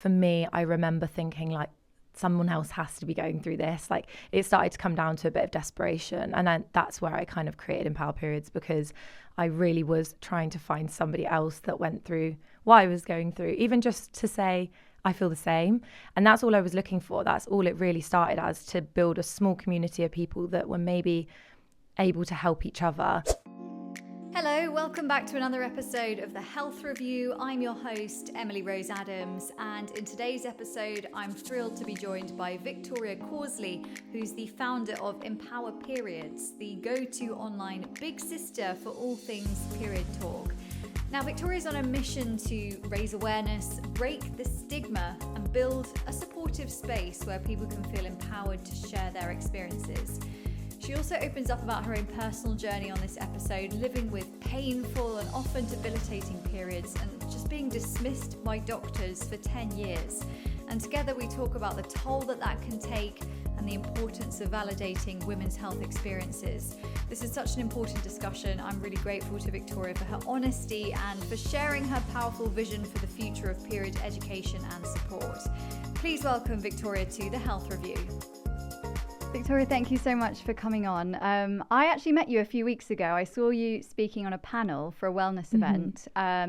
For me, I remember thinking like, someone else has to be going through this. Like, it started to come down to a bit of desperation. And then that's where I kind of created EmpowerPeriods, because I really was trying to find somebody else that went through what I was going through, even just to say, I feel the same. And that's all I was looking for. That's all it really started as, to build a small community of people that were maybe able to help each other. Hello, welcome back to another episode of The Health Review. I'm your host, Emily Rose Adams, and in today's episode, I'm thrilled to be joined by Victoria Causley, who's the founder of EmpowerPeriods, the go-to online big sister for all things period talk. Now, Victoria's on a mission to raise awareness, break the stigma, and build a supportive space where people can feel empowered to share their experiences. She also opens up about her own personal journey on this episode, living with painful and often debilitating periods and just being dismissed by doctors for 10 years. And together we talk about the toll that can take and the importance of validating women's health experiences. This is such an important discussion. I'm really grateful to Victoria for her honesty and for sharing her powerful vision for the future of period education and support. Please welcome Victoria to The Health Review. Victoria, thank you so much for coming on. I actually met you a few weeks ago. I saw you speaking on a panel for a wellness event.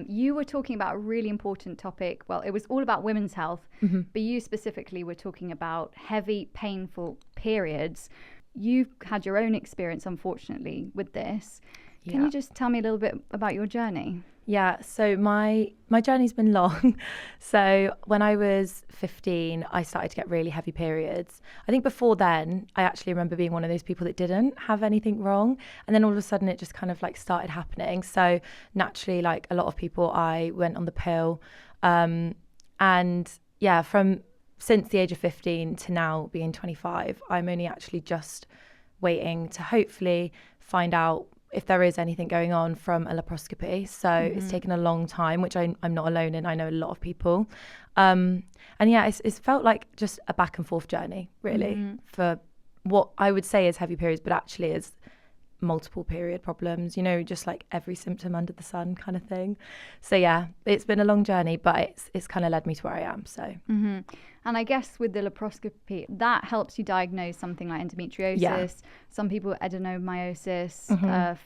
You were talking about a really important topic. Well, it was all about women's health, but you specifically were talking about heavy, painful periods. You've had your own experience, unfortunately, with this. Can you just tell me a little bit about your journey? Yeah, so my journey's been long. So when I was 15, I started to get really heavy periods. I think before then, I actually remember being one of those people that didn't have anything wrong. And then all of a sudden, it just kind of like started happening. So naturally, like a lot of people, I went on the pill. And yeah, since the age of 15 to now being 25, I'm only actually just waiting to hopefully find out if there is anything going on from a laparoscopy. So it's taken a long time, which I'm not alone in. I know a lot of people. And yeah, it's felt like just a back and forth journey, really, for what I would say is heavy periods, but actually is multiple period problems, you know, just like every symptom under the sun kind of thing. So yeah, it's been a long journey, but it's kind of led me to where I am. So And I guess with the laparoscopy, that helps you diagnose something like endometriosis. Yeah. Some people adenomyosis.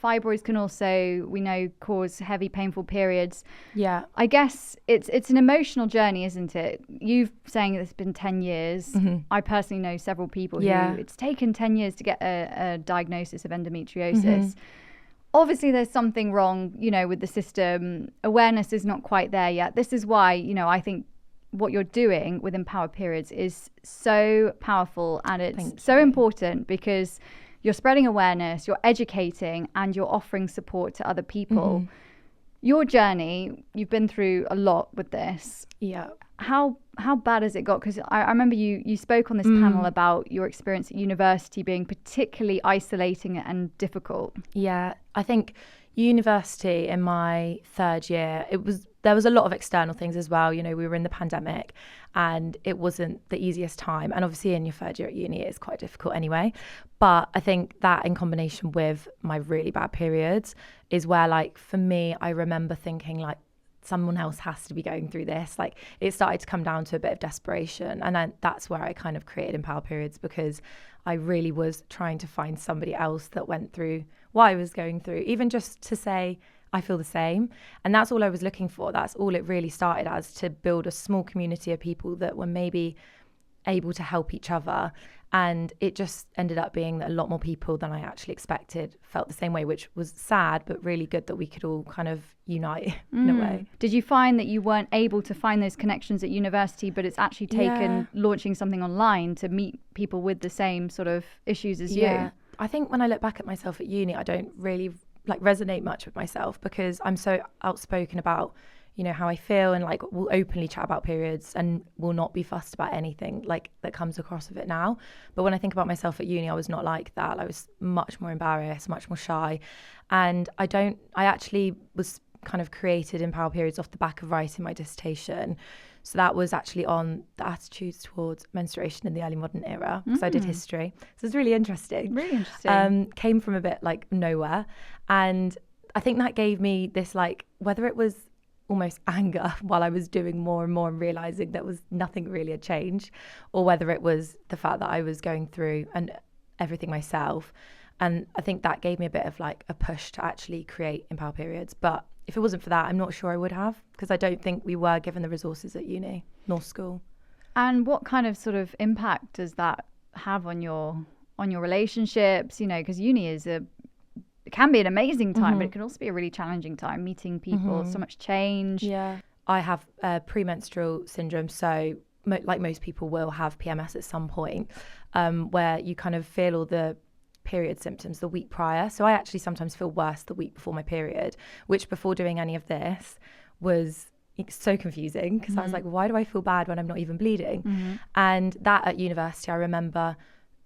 Fibroids can also, we know, cause heavy, painful periods. Yeah. I guess it's an emotional journey, isn't it? You've saying it's been 10 years. I personally know several people who it's taken 10 years to get a diagnosis of endometriosis. Obviously, there's something wrong, you know, with the system. Awareness is not quite there yet. This is why, you know, I think what you're doing with EmpowerPeriods is so powerful, and it's so important because you're spreading awareness, you're educating, and you're offering support to other people. Your journey, you've been through a lot with this. Yeah. How bad has it got? Because I remember you spoke on this panel about your experience at university being particularly isolating and difficult. Yeah, I think university in my third year, there was a lot of external things as well. You know, we were in the pandemic and it wasn't the easiest time. And obviously in your third year at uni, it's quite difficult anyway. But I think that in combination with my really bad periods is where, like, for me, I remember thinking like, someone else has to be going through this. Like, it started to come down to a bit of desperation. And then that's where I kind of created EmpowerPeriods, because I really was trying to find somebody else that went through what I was going through, even just to say, I feel the same. And that's all I was looking for. That's all it really started as, to build a small community of people that were maybe able to help each other. And it just ended up being that a lot more people than I actually expected felt the same way, which was sad, but really good that we could all kind of unite in a way. Did you find that you weren't able to find those connections at university, but it's actually taken launching something online to meet people with the same sort of issues as you? I think when I look back at myself at uni, I don't really like resonate much with myself, because I'm so outspoken about, you know, how I feel, and like will openly chat about periods and will not be fussed about anything like that comes across of it now. But when I think about myself at uni, I was not like that. I was much more embarrassed, much more shy. And I actually was kind of created EmpowerPeriods off the back of writing my dissertation. So that was actually on the attitudes towards menstruation in the early modern era, because I did history. So it's really interesting. Really interesting. Came from a bit like nowhere. And I think that gave me this, like, whether it was almost anger while I was doing more and more and realizing that was nothing really had changed, or whether it was the fact that I was going through and everything myself. And I think that gave me a bit of like a push to actually create Empower Periods. But if it wasn't for that, I'm not sure I would have, because I don't think we were given the resources at uni nor school. And what kind of sort of impact does that have on your relationships? You know, because uni it can be an amazing time, but it can also be a really challenging time, meeting people, so much change. Yeah. I have premenstrual syndrome, so like most people will have PMS at some point, where you kind of feel all the period symptoms the week prior. So I actually sometimes feel worse the week before my period, which before doing any of this was so confusing, because I was like, why do I feel bad when I'm not even bleeding? And that at university, I remember,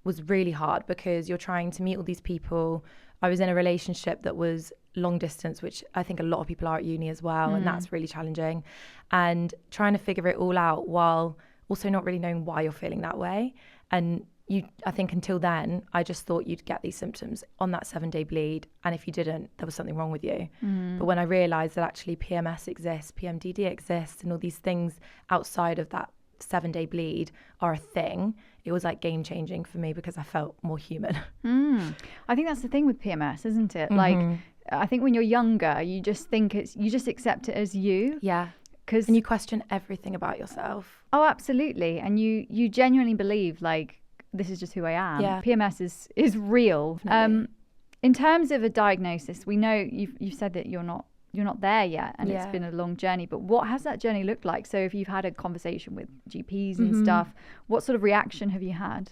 was really hard, because you're trying to meet all these people. I was in a relationship that was long distance, which I think a lot of people are at uni as well, and that's really challenging. And trying to figure it all out while also not really knowing why you're feeling that way. And I think until then, I just thought you'd get these symptoms on that 7-day bleed, and if you didn't, there was something wrong with you. But when I realised that actually PMS exists, PMDD exists, and all these things outside of that 7-day bleed are a thing, it was like game changing for me, because I felt more human. I think that's the thing with PMS, isn't it? Like, I think when you're younger, you just think you just accept it as you. Yeah. And you question everything about yourself. Oh, absolutely. And you genuinely believe, like, this is just who I am. Yeah. PMS is real. In terms of a diagnosis, we know you've said that you're not there yet, and it's been a long journey, but what has that journey looked like? So if you've had a conversation with GPs and stuff, what sort of reaction have you had?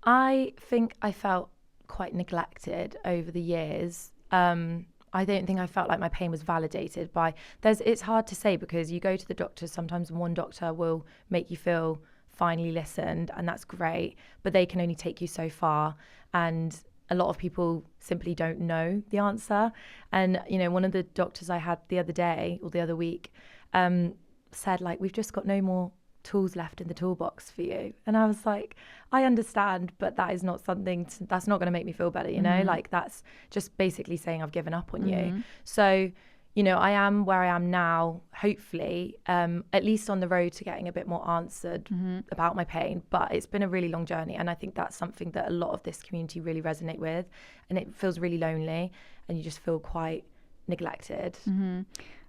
I think I felt quite neglected over the years. I don't think I felt like my pain was validated by it's hard to say, because you go to the doctor, sometimes one doctor will make you feel finally listened, and that's great, but they can only take you so far, and a lot of people simply don't know the answer. And you know, one of the doctors I had the other day or the other week said, like, we've just got no more tools left in the toolbox for you. And I was like, I understand, but that is not that's not going to make me feel better, you know, like that's just basically saying I've given up on you. So, you know, I am where I am now, hopefully, at least on the road to getting a bit more answered about my pain. But it's been a really long journey. And I think that's something that a lot of this community really resonate with. And it feels really lonely, and you just feel quite neglected.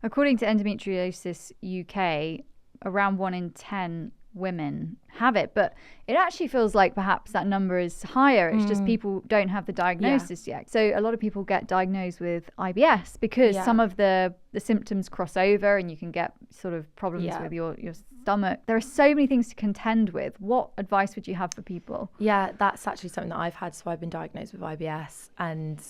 According to Endometriosis UK, around 1 in 10 women have it, but it actually feels like perhaps that number is higher. It's just people don't have the diagnosis yet. So a lot of people get diagnosed with IBS because some of the symptoms cross over, and you can get sort of problems with your stomach. There are so many things to contend with. What advice would you have for people? Yeah, that's actually something that I've had. So I've been diagnosed with IBS, and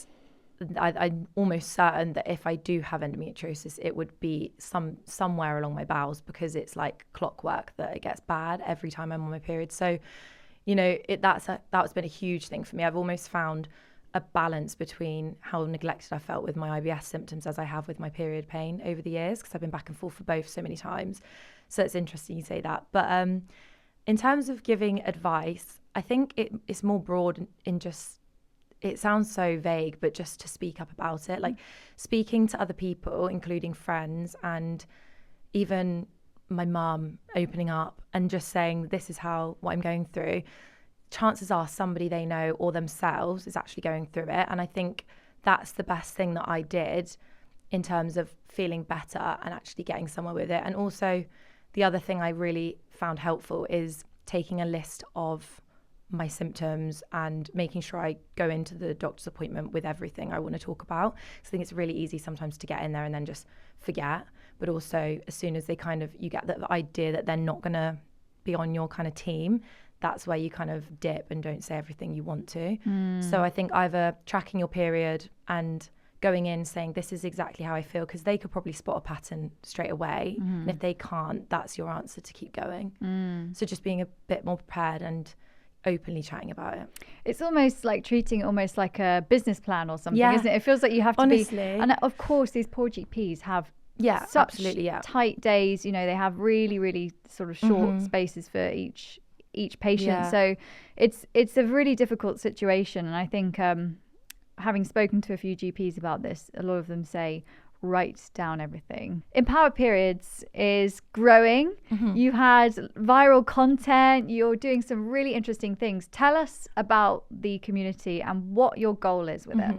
I'm almost certain that if I do have endometriosis, it would be somewhere along my bowels, because it's like clockwork that it gets bad every time I'm on my period. So, you know, that's been a huge thing for me. I've almost found a balance between how neglected I felt with my IBS symptoms as I have with my period pain over the years, because I've been back and forth for both so many times. So it's interesting you say that. But in terms of giving advice, I think it's more broad in just, it sounds so vague, but just to speak up about it, like speaking to other people, including friends and even my mum, opening up and just saying, this is what I'm going through. Chances are somebody they know or themselves is actually going through it. And I think that's the best thing that I did in terms of feeling better and actually getting somewhere with it. And also the other thing I really found helpful is taking a list of my symptoms and making sure I go into the doctor's appointment with everything I want to talk about. So I think it's really easy sometimes to get in there and then just forget. But also, as soon as you get the idea that they're not going to be on your kind of team, that's where you kind of dip and don't say everything you want to. So I think either tracking your period and going in saying, this is exactly how I feel, because they could probably spot a pattern straight away. And if they can't, that's your answer to keep going. So just being a bit more prepared and openly chatting about it. It's almost like treating it almost like a business plan or something, isn't it? It feels like you have to be, and of course these poor GPs have such tight days, you know, they have really, really sort of short spaces for each patient. So it's a really difficult situation. And I think having spoken to a few GPs about this, a lot of them say write down everything. Empower Periods is growing. You had viral content. You're doing some really interesting things. Tell us about the community and what your goal is with it.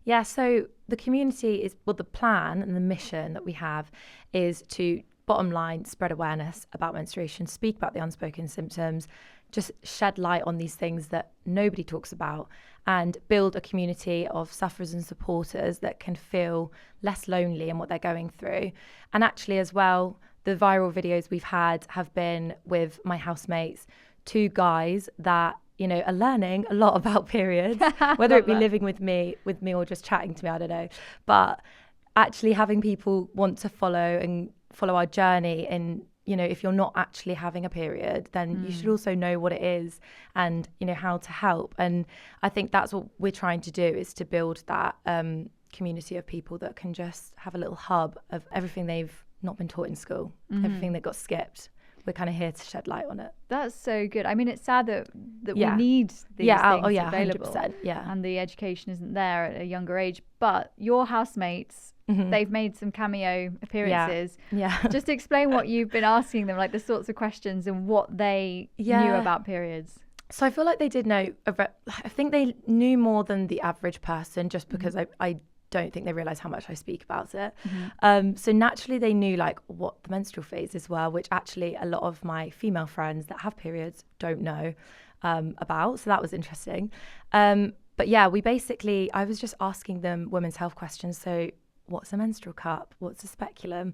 Yeah, so the community is, well, the plan and the mission that we have is to, bottom line, spread awareness about menstruation, speak about the unspoken symptoms, just shed light on these things that nobody talks about, and build a community of sufferers and supporters that can feel less lonely in what they're going through. And actually as well, the viral videos we've had have been with my housemates, 2 guys that, you know, are learning a lot about periods, whether it be living with me or just chatting to me, I don't know. But actually having people want to follow our journey, and, you know, if you're not actually having a period, then you should also know what it is and, you know, how to help. And I think that's what we're trying to do, is to build that community of people that can just have a little hub of everything they've not been taught in school, everything that got skipped. We're kind of here to shed light on it. That's so good. I mean, it's sad that we need these things available. 100%, and the education isn't there at a younger age. But your housemates, they've made some cameo appearances. Just explain what you've been asking them, like the sorts of questions and what they knew about periods. So I feel like they did know, I think they knew more than the average person, just because I don't think they realise how much I speak about it. So naturally they knew like what the menstrual phases were, which actually a lot of my female friends that have periods don't know about. So that was interesting. But yeah, I was just asking them women's health questions. So what's a menstrual cup? What's a speculum?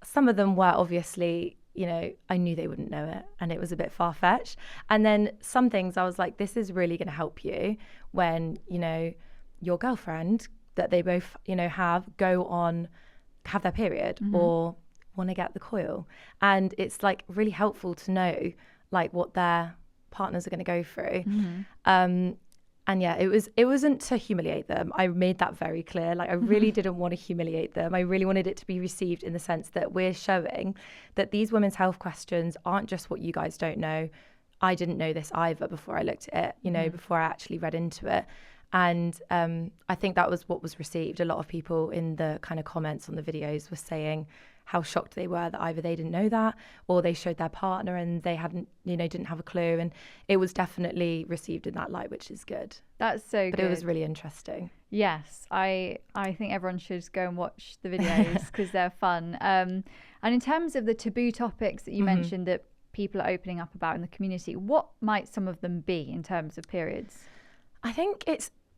Some of them were obviously, you know, I knew they wouldn't know it and it was a bit far-fetched. And then some things I was like, this is really going to help you when, you know, your girlfriend that they both, you know, have their period or want to get the coil. And it's like really helpful to know like what their partners are going to go through. And yeah, it wasn't to humiliate them. I made that very clear. Like I really didn't want to humiliate them. I really wanted it to be received in the sense that we're showing that these women's health questions aren't just what you guys don't know. I didn't know this either before I looked at it, you know, before I actually read into it. And I think that was what was received. A lot of people in the kind of comments on the videos were saying how shocked they were that either they didn't know that or they showed their partner and they didn't have a clue. And it was definitely received in that light, which is good. That's so good. But it was really interesting. Yes, I think everyone should go and watch the videos because they're fun. And in terms of the taboo topics that you mentioned that people are opening up about in the community, what might some of them be in terms of periods? I think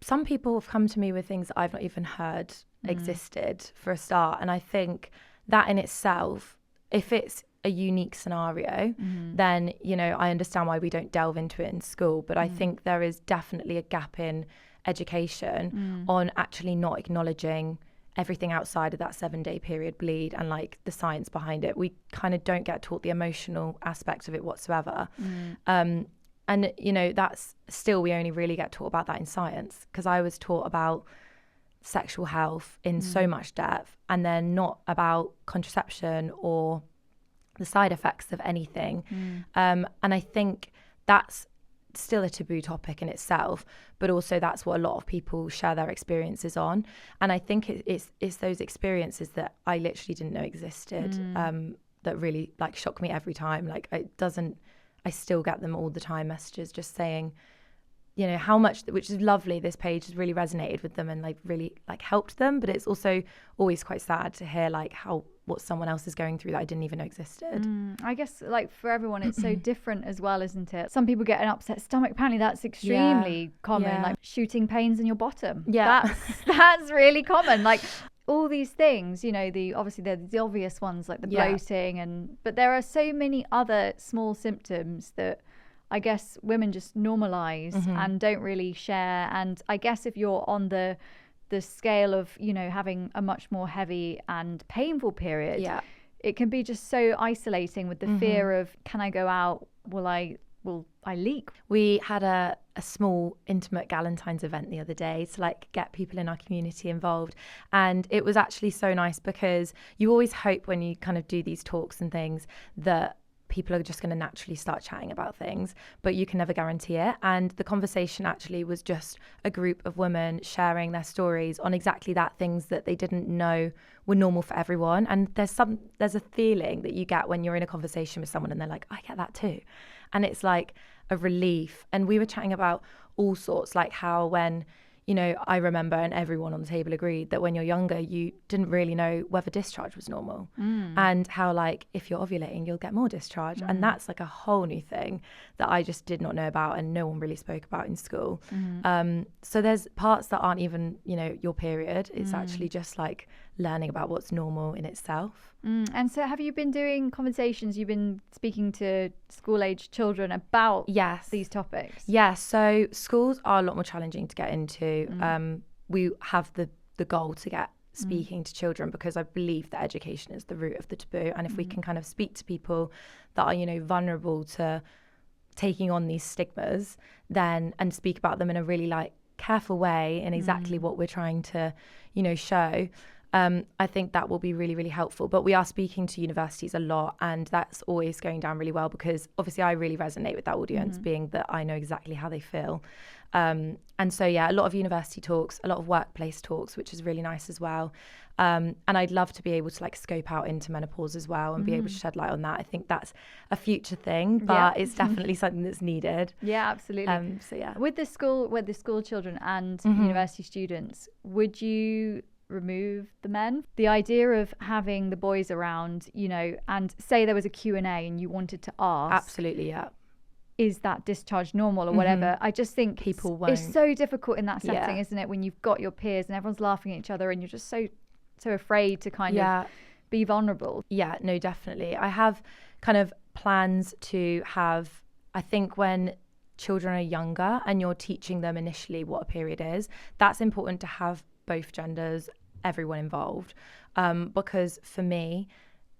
some people have come to me with things that I've not even heard existed for a start. And I think that in itself, if it's a unique scenario, then, you know, I understand why we don't delve into it in school. But I think there is definitely a gap in education on actually not acknowledging everything outside of that 7-day period bleed and like the science behind it. We kind of don't get taught the emotional aspect of it whatsoever. And, you know, that's still, we only really get taught about that in science, because I was taught about sexual health in so much depth and then not about contraception or the side effects of anything. And I think that's still a taboo topic in itself, but also that's what a lot of people share their experiences on. And I think it's those experiences that I literally didn't know existed that really like shock me every time. Like I still get them all the time, messages just saying, you know, how much, which is lovely, this page has really resonated with them and like really like helped them. But it's also always quite sad to hear like what someone else is going through that I didn't even know existed. I guess like for everyone it's so different as well, isn't it? Some people get an upset stomach. Apparently that's extremely common, like shooting pains in your bottom. That's really common. Like all these things, you know, obviously they're the obvious ones like the bloating but there are so many other small symptoms that I guess women just normalize and don't really share. And I guess if you're on the scale of, you know, having a much more heavy and painful period, it can be just so isolating with the fear of, can I go out? Will I leak? We had a small intimate Galentine's event the other day to like get people in our community involved, and it was actually so nice because you always hope when you kind of do these talks and things that people are just going to naturally start chatting about things, but you can never guarantee it. And the conversation actually was just a group of women sharing their stories on exactly that, things that they didn't know were normal for everyone. And there's a feeling that you get when you're in a conversation with someone and they're like, I get that too. And it's like a relief. And we were chatting about all sorts, like how when, you know, I remember, and everyone on the table agreed, that when you're younger, you didn't really know whether discharge was normal. And how, like, if you're ovulating, you'll get more discharge. And that's like a whole new thing that I just did not know about, and no one really spoke about in school. So there's parts that aren't even, you know, your period. It's actually just like learning about what's normal in itself. And so have you been doing conversations, you've been speaking to school-age children about these topics? Yeah, so schools are a lot more challenging to get into. We have the goal to get speaking to children, because I believe that education is the root of the taboo. And if we can kind of speak to people that are, you know, vulnerable to taking on these stigmas, then, and speak about them in a really like careful way in exactly what we're trying to, you know, show, I think that will be really, really helpful. But we are speaking to universities a lot, and that's always going down really well, because obviously I really resonate with that audience, being that I know exactly how they feel. And so, yeah, a lot of university talks, a lot of workplace talks, which is really nice as well. And I'd love to be able to like scope out into menopause as well and be able to shed light on that. I think that's a future thing, but it's definitely something that's needed. Yeah, absolutely. So yeah, with the school children and university students, would you remove the men? The idea of having the boys around, you know, and say there was a Q&A and you wanted to ask, absolutely, yeah, is that discharge normal or whatever? I just think people won't. It's so difficult in that setting, isn't it, when you've got your peers and everyone's laughing at each other and you're just so afraid to kind of be vulnerable. Yeah, no, definitely. I have kind of plans to have, I think when children are younger and you're teaching them initially what a period is, that's important to have both genders, everyone involved, because for me,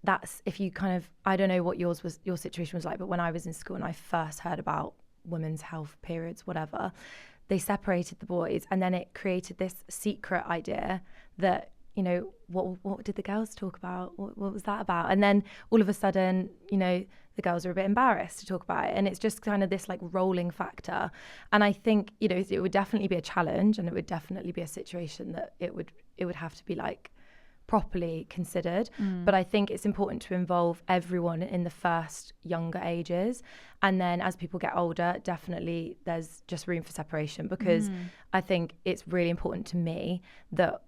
that's, if you kind of, I don't know what your situation was like, but when I was in school and I first heard about women's health, periods, whatever, they separated the boys, and then it created this secret idea that, you know, what did the girls talk about? What was that about? And then all of a sudden, you know, the girls are a bit embarrassed to talk about it. And it's just kind of this like rolling factor. And I think, you know, it would definitely be a challenge, and it would definitely be a situation that it would have to be like properly considered. But I think it's important to involve everyone in the first younger ages. And then as people get older, definitely there's just room for separation, because I think it's really important to me that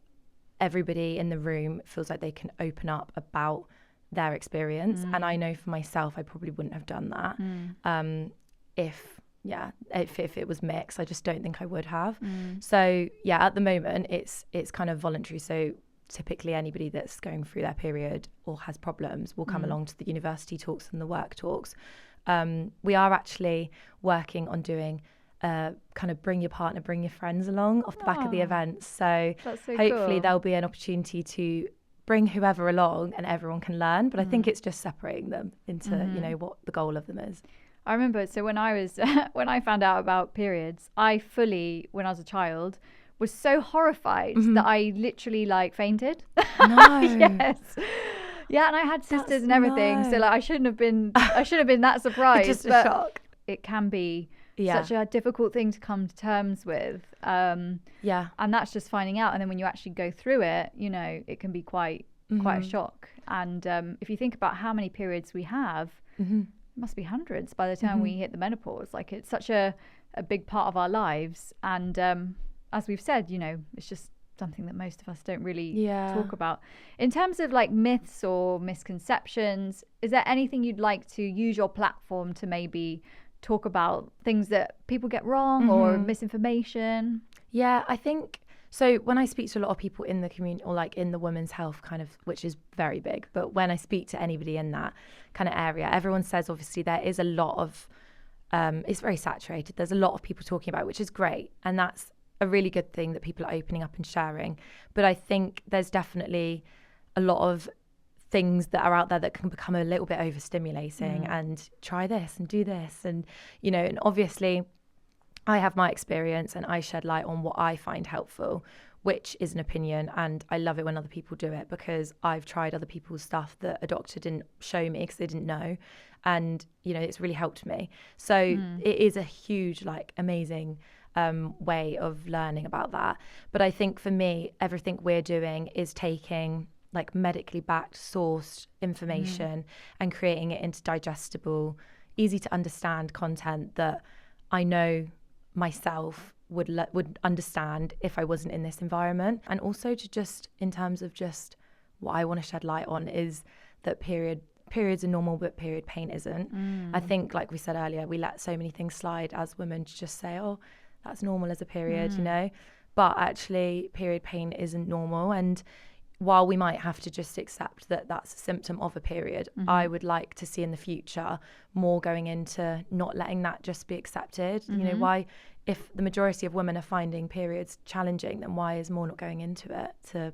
everybody in the room feels like they can open up about their experience. And I know for myself, I probably wouldn't have done that if it was mixed. I just don't think I would have. So yeah, at the moment it's kind of voluntary. So typically anybody that's going through their period or has problems will come along to the university talks and the work talks. We are actually working on doing kind of bring your partner, bring your friends along off the back of the events. So hopefully cool. There'll be an opportunity to bring whoever along and everyone can learn. But I think it's just separating them into, you know, what the goal of them is. I remember, so when I was, when I found out about periods, I fully, when I was a child, was so horrified that I literally like fainted. No. Yes. Yeah, and I had sisters and everything. So like I shouldn't have been that surprised. It's just a shock. It can be such a difficult thing to come to terms with. And that's just finding out. And then when you actually go through it, you know, it can be quite a shock. And if you think about how many periods we have, it must be hundreds by the time we hit the menopause. Like it's such a big part of our lives. And as we've said, you know, it's just something that most of us don't really talk about. In terms of like myths or misconceptions, is there anything you'd like to use your platform to maybe talk about, things that people get wrong or misinformation? Yeah, I think so. When I speak to a lot of people in the community, or like in the women's health kind of, which is very big, but when I speak to anybody in that kind of area, everyone says obviously there is a lot of it's very saturated. There's a lot of people talking about it, which is great, and that's a really good thing that people are opening up and sharing. But I think there's definitely a lot of things that are out there that can become a little bit overstimulating and try this and do this. And, you know, and obviously I have my experience and I shed light on what I find helpful, which is an opinion, and I love it when other people do it, because I've tried other people's stuff that a doctor didn't show me because they didn't know, and it's really helped me. So it is a huge, like, amazing way of learning about that. But I think for me, everything we're doing is taking like medically backed, sourced information and creating it into digestible, easy to understand content that I know myself would understand if I wasn't in this environment. And also to just, in terms of just what I want to shed light on, is that periods are normal, but period pain isn't. I think, like we said earlier, we let so many things slide as women to just say, oh, that's normal as a period, but actually period pain isn't normal. And while we might have to just accept that that's a symptom of a period, I would like to see in the future more going into not letting that just be accepted. Why, if the majority of women are finding periods challenging, then why is more not going into it to,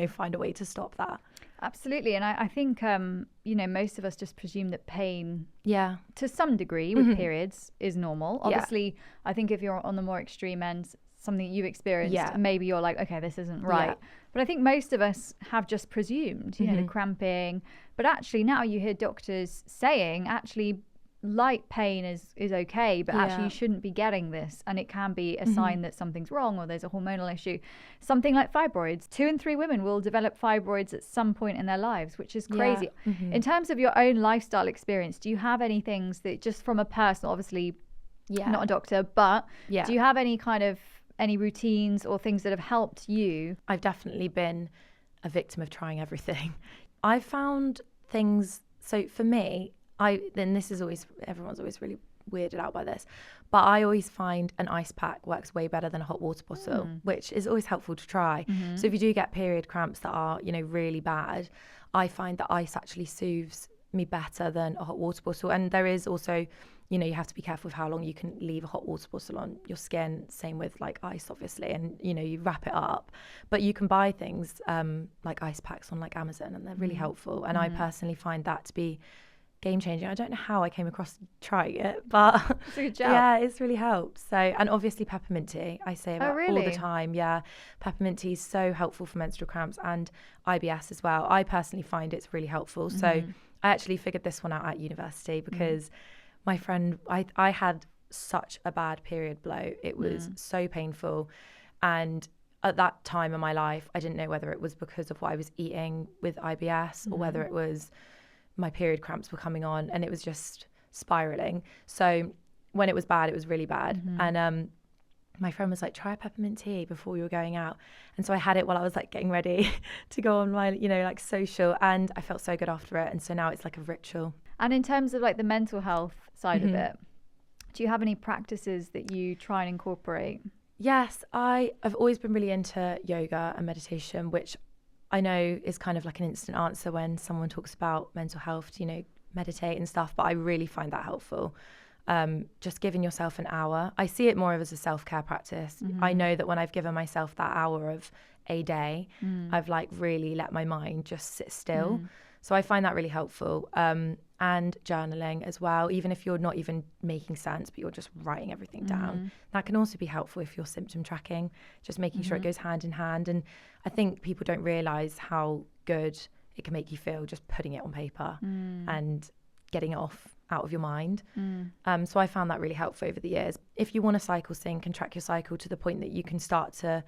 find a way to stop that? Absolutely. And I think, most of us just presume that pain, to some degree with periods is normal. Obviously, I think if you're on the more extreme end, something you've experienced, maybe you're like, okay, this isn't right. But I think most of us have just presumed, the cramping. But actually now you hear doctors saying, actually, light pain is okay, but actually you shouldn't be getting this, and it can be a sign that something's wrong or there's a hormonal issue. Something like fibroids, 2 in 3 women will develop fibroids at some point in their lives, which is crazy. In terms of your own lifestyle experience, do you have any things that, just from a personal, obviously not a doctor, but do you have any routines or things that have helped you? I've definitely been a victim of trying everything. I've found things, so for me, this is always, everyone's always really weirded out by this, but I always find an ice pack works way better than a hot water bottle, which is always helpful to try. So if you do get period cramps that are, really bad, I find that ice actually soothes me better than a hot water bottle. And there is also, you have to be careful with how long you can leave a hot water bottle on your skin. Same with like ice, obviously, and you wrap it up. But you can buy things like ice packs on like Amazon, and they're really helpful. And I personally find that to be game changing. I don't know how I came across trying it, but it's a good job. Yeah, it's really helped. So, and obviously peppermint tea, I say about all the time. Yeah, peppermint tea is so helpful for menstrual cramps and IBS as well. I personally find it's really helpful. So I actually figured this one out at university because my friend, I had such a bad period blow. It was so painful. And at that time in my life, I didn't know whether it was because of what I was eating with IBS or whether it was my period cramps were coming on, and it was just spiraling. So when it was bad, it was really bad. And my friend was like, try a peppermint tea before you were going out. And so I had it while I was like getting ready to go on my, like social, and I felt so good after it. And so now it's like a ritual. And in terms of like the mental health side of it, do you have any practices that you try and incorporate? Yes, I've always been really into yoga and meditation, which I know is kind of like an instant answer when someone talks about mental health, meditate and stuff, but I really find that helpful. Just giving yourself an hour. I see it more as a self-care practice. I know that when I've given myself that hour of a day, I've like really let my mind just sit still. So I find that really helpful. And journaling as well, even if you're not even making sense, but you're just writing everything down. That can also be helpful if you're symptom tracking, just making sure it goes hand in hand. And I think people don't realise how good it can make you feel just putting it on paper and getting it out of your mind. So I found that really helpful over the years. If you want to cycle sync and track your cycle to the point that you can start to,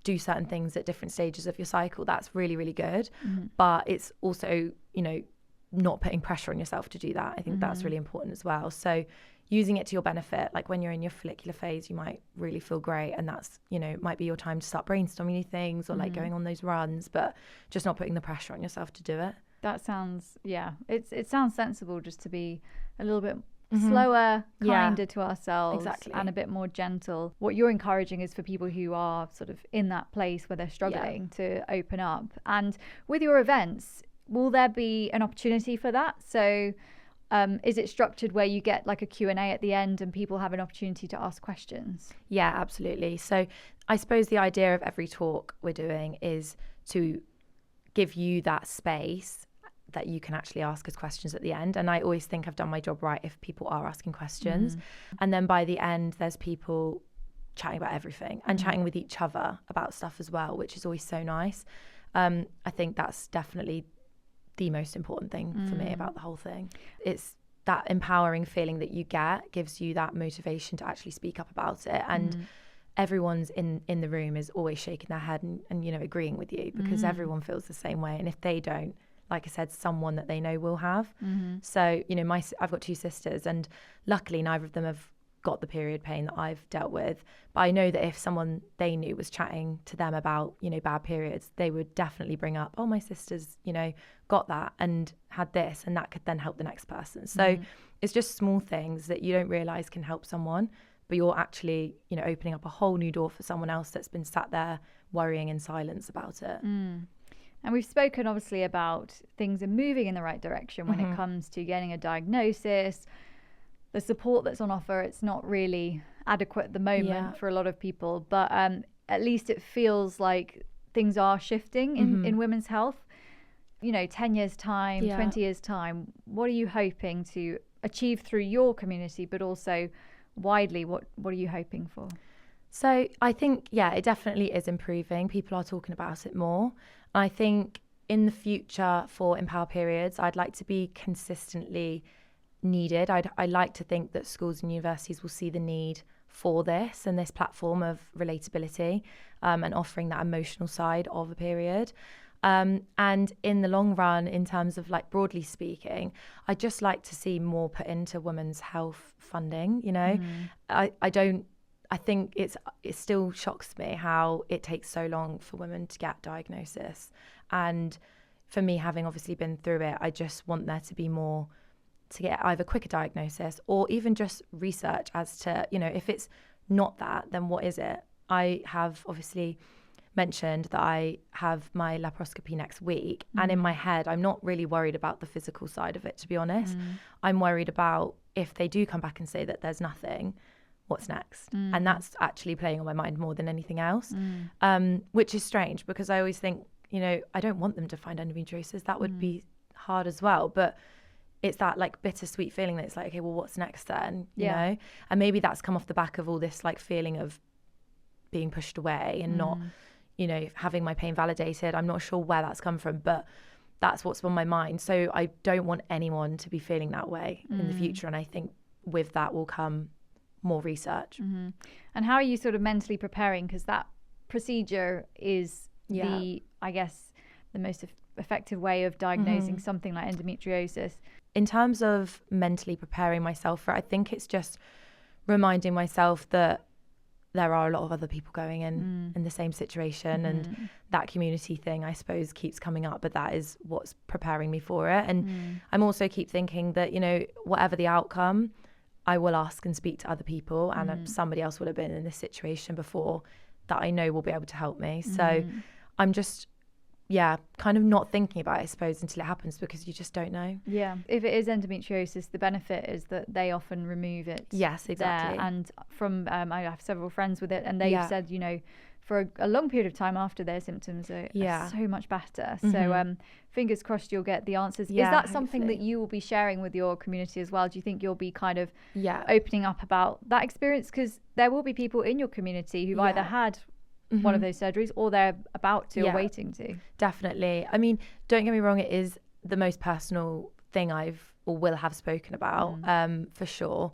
do certain things at different stages of your cycle, that's really, really good. But it's also, not putting pressure on yourself to do that. I think that's really important as well. So using it to your benefit, like when you're in your follicular phase, you might really feel great, and that's, might be your time to start brainstorming new things or like going on those runs, but just not putting the pressure on yourself to do it. That sounds, it sounds sensible, just to be a little bit slower, kinder to ourselves, and a bit more gentle. What you're encouraging is for people who are sort of in that place where they're struggling to open up. And with your events, will there be an opportunity for that? So is it structured where you get like a Q&A at the end and people have an opportunity to ask questions? Yeah, absolutely. So I suppose the idea of every talk we're doing is to give you that space that you can actually ask us questions at the end. And I always think I've done my job right if people are asking questions. And then by the end, there's people chatting about everything and chatting with each other about stuff as well, which is always so nice. I think that's definitely the most important thing for me about the whole thing. It's that empowering feeling that you get gives you that motivation to actually speak up about it. And everyone's in the room is always shaking their head and you know, agreeing with you, because everyone feels the same way. And if they don't, like I said, someone that they know will have. So, you know, I've got 2 sisters, and luckily neither of them have got the period pain that I've dealt with. But I know that if someone they knew was chatting to them about, you know, bad periods, they would definitely bring up, oh, my sister's, you know, got that and had this, and that could then help the next person. So it's just small things that you don't realise can help someone, but you're actually, you know, opening up a whole new door for someone else that's been sat there worrying in silence about it. And we've spoken obviously about things are moving in the right direction when it comes to getting a diagnosis. The support that's on offer, it's not really adequate at the moment for a lot of people, but at least it feels like things are shifting in women's health. You know, 10 years time, 20 years time, what are you hoping to achieve through your community, but also widely, what are you hoping for? So I think, it definitely is improving. People are talking about it more. I think in the future for EmpowerPeriods, I'd like to be consistently needed. I like to think that schools and universities will see the need for this and this platform of relatability and offering that emotional side of a period. And in the long run, in terms of like broadly speaking, I'd just like to see more put into women's health funding. You know, I think it still shocks me how it takes so long for women to get diagnosis. And for me, having obviously been through it, I just want there to be more to get either quicker diagnosis or even just research as to, you know, if it's not that, then what is it? I have obviously mentioned that I have my laparoscopy next week, and in my head I'm not really worried about the physical side of it, to be honest. I'm worried about if they do come back and say that there's nothing, what's next? And that's actually playing on my mind more than anything else, which is strange because I always think, you know, I don't want them to find endometriosis. That would be hard as well, but it's that like bittersweet feeling that it's like, okay, well, what's next then? You know? And maybe that's come off the back of all this like feeling of being pushed away and not, you know, having my pain validated. I'm not sure where that's come from, but that's what's on my mind. So I don't want anyone to be feeling that way in the future. And I think with that will come more research. And how are you sort of mentally preparing? Because that procedure is the, I guess, the most effective way of diagnosing something like endometriosis. In terms of mentally preparing myself for it, I think it's just reminding myself that there are a lot of other people going in the same situation, and that community thing, I suppose, keeps coming up, but that is what's preparing me for it. And I'm also keep thinking that, you know, whatever the outcome, I will ask and speak to other people, and somebody else will have been in this situation before that I know will be able to help me. So I'm just kind of not thinking about it, I suppose, until it happens, because you just don't know. If it is endometriosis, the benefit is that they often remove it. Yes, exactly. And from I have several friends with it, and they've said, you know, for a long period of time after their symptoms are so much better. So fingers crossed you'll get the answers. Is that something that you will be sharing with your community as well? Do you think you'll be kind of opening up about that experience? Because there will be people in your community who've either had one of those surgeries or they're about to or waiting to. Definitely. I mean, don't get me wrong, it is the most personal thing I've or will have spoken about, for sure.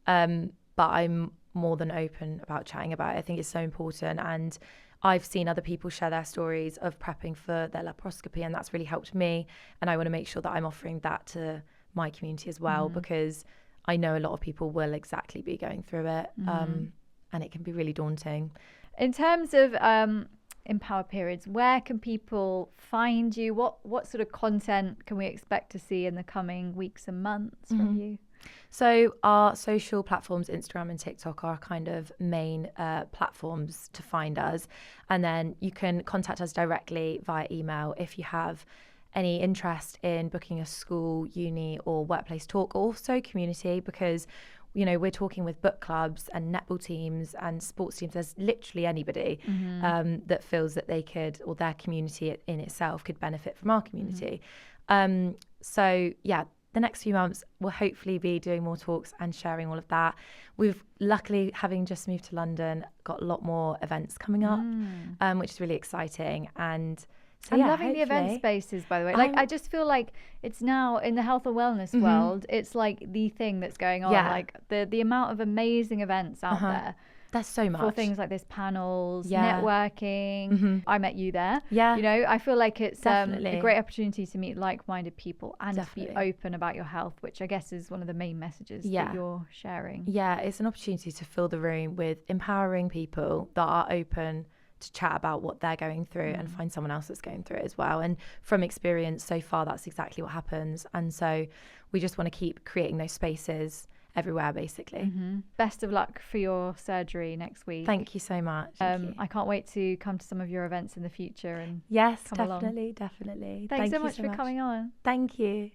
But I'm more than open about chatting about it. I think it's so important, and I've seen other people share their stories of prepping for their laparoscopy, and that's really helped me, and I want to make sure that I'm offering that to my community as well, because I know a lot of people will exactly be going through it, and it can be really daunting. In terms of EmpowerPeriods, where can people find you? What sort of content can we expect to see in the coming weeks and months from you? So our social platforms, Instagram and TikTok, are kind of main platforms to find us. And then you can contact us directly via email if you have any interest in booking a school, uni or workplace talk, also community, because you know, we're talking with book clubs and netball teams and sports teams. There's literally anybody that feels that they could, or their community in itself could benefit from our community. So the next few months, we'll hopefully be doing more talks and sharing all of that. We've luckily, having just moved to London, got a lot more events coming up, which is really exciting. And so, I'm yeah, loving the event spaces, by the way. Like, I just feel like it's now in the health and wellness world, it's like the thing that's going on. Like the amount of amazing events out there. There's so much. For things like this, panels, networking. I met you there. Yeah. You know, I feel like it's a great opportunity to meet like-minded people and to be open about your health, which I guess is one of the main messages that you're sharing. Yeah, it's an opportunity to fill the room with empowering people that are open to chat about what they're going through and find someone else that's going through it as well. And from experience so far, that's exactly what happens. And so we just want to keep creating those spaces everywhere, basically. Best of luck for your surgery next week. Thank you so much. I can't wait to come to some of your events in the future and yes, come definitely along. Definitely. Thanks so much for coming on. Thank you.